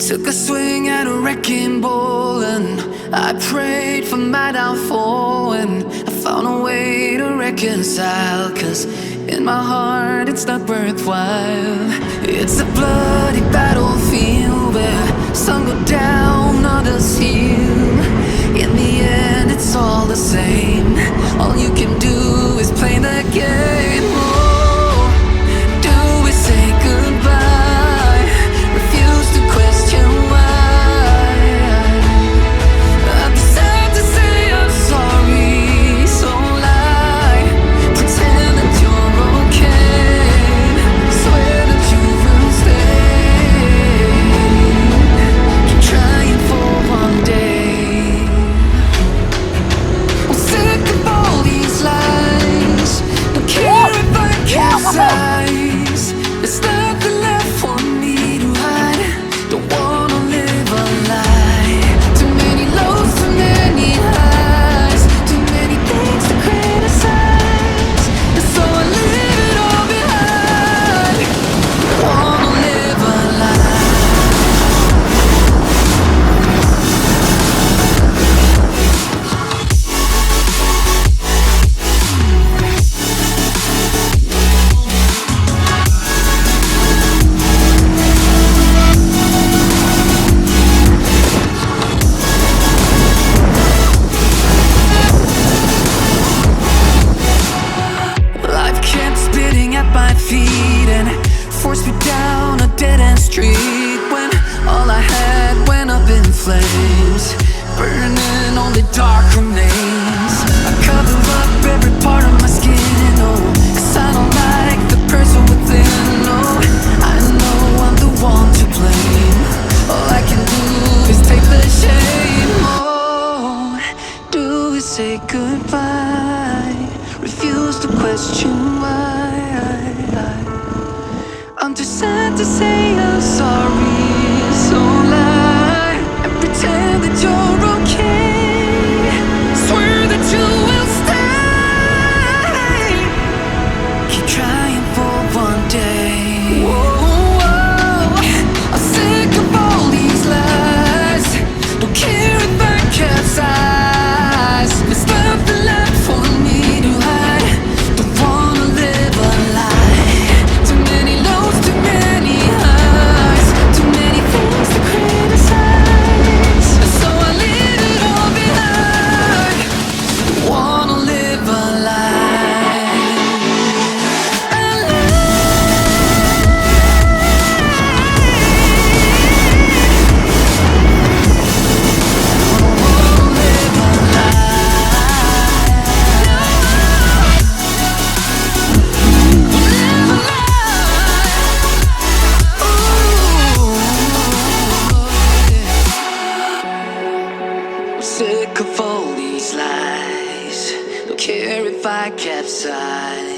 Took a swing at a wrecking ball and I prayed for my downfall, and I found a way to reconcile, 'cause in my heart it's not worthwhile. It's a bloody battlefield where some go down, others heal. In the end it's all the same. All you can do is play the game. Oh, do we say goodbye? Refuse to question why. I'm sad to say I'm sorry, so lie. Pretend that you're okay. Swear that you will stay. Keep trying for one day. I'm sick of all these lies. Don't care if I capsize. There's nothing left for me to hide. Don't wanna live a lie. Too many lows, too many highs. Too many things to criticize. And so I leave it all behind. Wanna live a lie. Life kept spitting at my feet and forced me down a dead-end street, when all I had went up in flames, burning only dark remains. I cover up every part of my skin, oh, 'cause I don't like the person within. Oh, I know I'm the one to blame. All I can do is take the shame. Oh, do we say goodbye? Refuse to question why. I'm too sad to say I'm sorry, so lie and pretend that you're okay. Swear that you will stay. Keep trying for one day. Whoa, I'm sick of all these lies. Don't care if I capsize. There's nothing left for me to hide. Don't wanna live a lie. Too many lows, too many highs. Too many things to criticize. So I leave it all behind. Wanna live a lie. A Wanna live a Sick of all these lies. Don't care if I capsize.